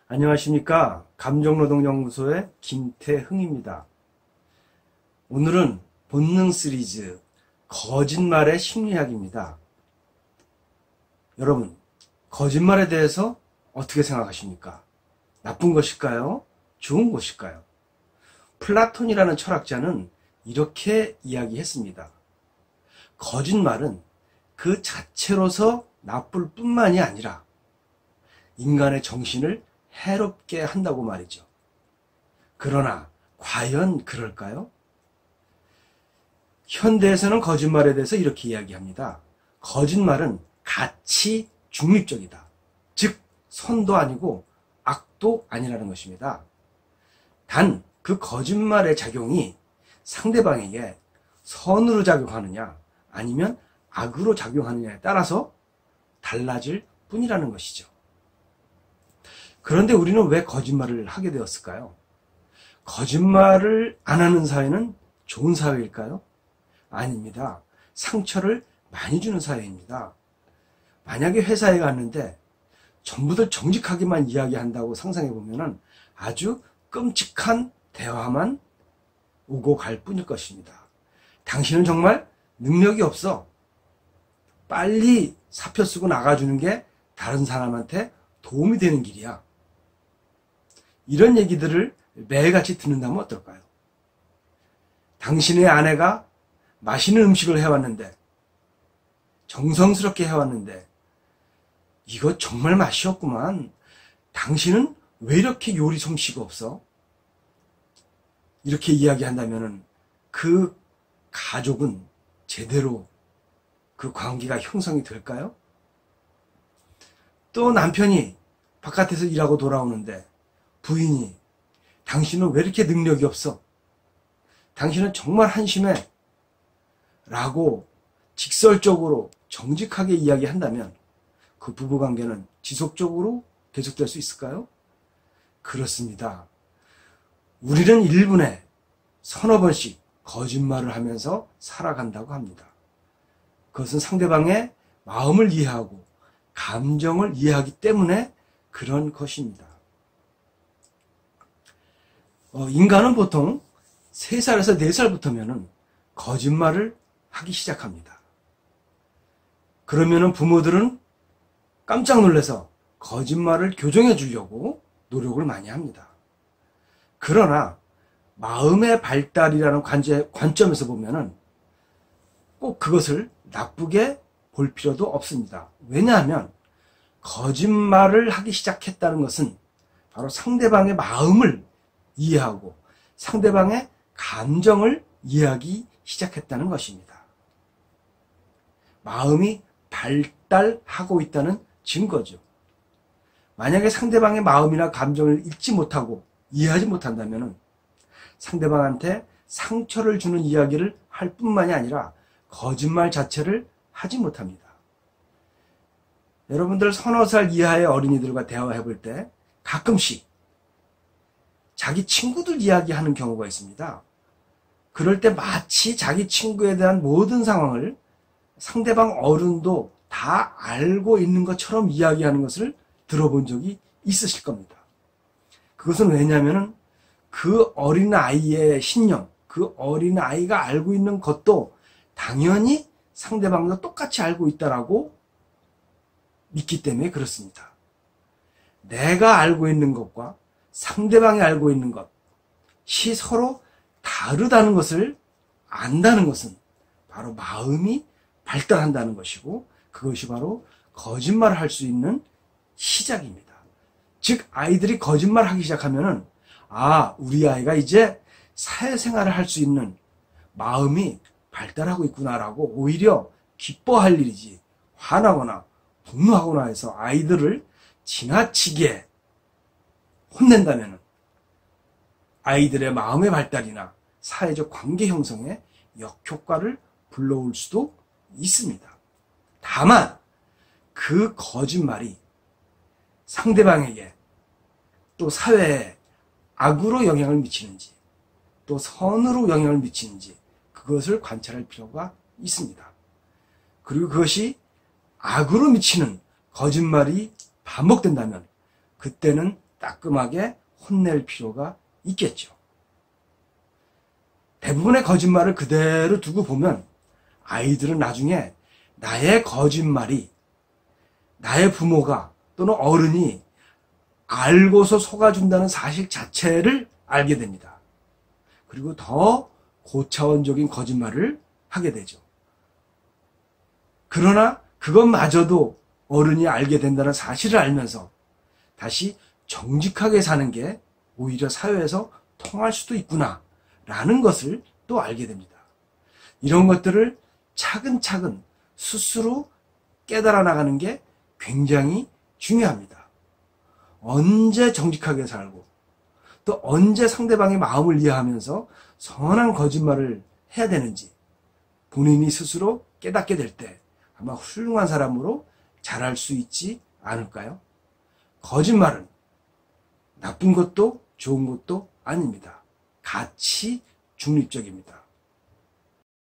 안녕하십니까. 감정노동연구소의 김태흥입니다. 오늘은 본능 시리즈 거짓말의 심리학입니다. 여러분, 거짓말에 대해서 어떻게 생각하십니까? 나쁜 것일까요? 좋은 것일까요? 플라톤이라는 철학자는 이렇게 이야기했습니다. 거짓말은 그 자체로서 나쁠 뿐만이 아니라 인간의 정신을 해롭게 한다고 말이죠. 그러나 과연 그럴까요? 현대에서는 거짓말에 대해서 이렇게 이야기합니다. 거짓말은 가치 중립적이다. 즉 선도 아니고 악도 아니라는 것입니다. 단 그 거짓말의 작용이 상대방에게 선으로 작용하느냐 아니면 악으로 작용하느냐에 따라서 달라질 뿐이라는 것이죠. 그런데 우리는 왜 거짓말을 하게 되었을까요? 거짓말을 안 하는 사회는 좋은 사회일까요? 아닙니다. 상처를 많이 주는 사회입니다. 만약에 회사에 갔는데 전부들 정직하게만 이야기한다고 상상해 보면 아주 끔찍한 대화만 오고 갈 뿐일 것입니다. 당신은 정말 능력이 없어. 빨리 사표 쓰고 나가주는 게 다른 사람한테 도움이 되는 길이야. 이런 얘기들을 매일같이 듣는다면 어떨까요? 당신의 아내가 맛있는 음식을 해왔는데, 정성스럽게 해왔는데, 이거 정말 맛이 없구만. 당신은 왜 이렇게 요리 솜씨가 없어? 이렇게 이야기한다면 그 가족은 제대로 그 관계가 형성이 될까요? 또 남편이 바깥에서 일하고 돌아오는데 부인이 당신은 왜 이렇게 능력이 없어? 당신은 정말 한심해. 라고 직설적으로 정직하게 이야기한다면 그 부부관계는 지속적으로 계속될 수 있을까요? 그렇습니다. 우리는 1분에 서너 번씩 거짓말을 하면서 살아간다고 합니다. 그것은 상대방의 마음을 이해하고 감정을 이해하기 때문에 그런 것입니다. 인간은 보통 3살에서 4살부터면 거짓말을 하기 시작합니다. 그러면 부모들은 깜짝 놀라서 거짓말을 교정해 주려고 노력을 많이 합니다. 그러나 마음의 발달이라는 관점에서 보면 꼭 그것을 나쁘게 볼 필요도 없습니다. 왜냐하면 거짓말을 하기 시작했다는 것은 바로 상대방의 마음을 이해하고 상대방의 감정을 이해하기 시작했다는 것입니다. 마음이 발달하고 있다는 증거죠. 만약에 상대방의 마음이나 감정을 읽지 못하고 이해하지 못한다면 상대방한테 상처를 주는 이야기를 할 뿐만이 아니라 거짓말 자체를 하지 못합니다. 여러분들 서너 살 이하의 어린이들과 대화해 볼 때 가끔씩 자기 친구들 이야기하는 경우가 있습니다. 그럴 때 마치 자기 친구에 대한 모든 상황을 상대방 어른도 다 알고 있는 것처럼 이야기하는 것을 들어본 적이 있으실 겁니다. 그것은 왜냐하면 그 어린아이의 신념, 그 어린아이가 알고 있는 것도 당연히 상대방도 똑같이 알고 있다라고 믿기 때문에 그렇습니다. 내가 알고 있는 것과 상대방이 알고 있는 것이 서로 다르다는 것을 안다는 것은 바로 마음이 발달한다는 것이고 그것이 바로 거짓말을 할 수 있는 시작입니다. 즉 아이들이 거짓말을 하기 시작하면 우리 아이가 이제 사회생활을 할 수 있는 마음이 발달하고 있구나라고 오히려 기뻐할 일이지 화나거나 분노하거나 해서 아이들을 지나치게 혼낸다면 아이들의 마음의 발달이나 사회적 관계 형성에 역효과를 불러올 수도 있습니다. 다만 그 거짓말이 상대방에게 또 사회에 악으로 영향을 미치는지 또 선으로 영향을 미치는지 그것을 관찰할 필요가 있습니다. 그리고 그것이 악으로 미치는 거짓말이 반복된다면 그때는 따끔하게 혼낼 필요가 있겠죠. 대부분의 거짓말을 그대로 두고 보면 아이들은 나중에 나의 거짓말이 나의 부모가 또는 어른이 알고서 속아준다는 사실 자체를 알게 됩니다. 그리고 더 고차원적인 거짓말을 하게 되죠. 그러나 그것마저도 어른이 알게 된다는 사실을 알면서 다시 정직하게 사는 게 오히려 사회에서 통할 수도 있구나 라는 것을 또 알게 됩니다. 이런 것들을 차근차근 스스로 깨달아 나가는 게 굉장히 중요합니다. 언제 정직하게 살고 또 언제 상대방의 마음을 이해하면서 선한 거짓말을 해야 되는지 본인이 스스로 깨닫게 될 때 아마 훌륭한 사람으로 자랄 수 있지 않을까요? 거짓말은 나쁜 것도 좋은 것도 아닙니다. 가치 중립적입니다.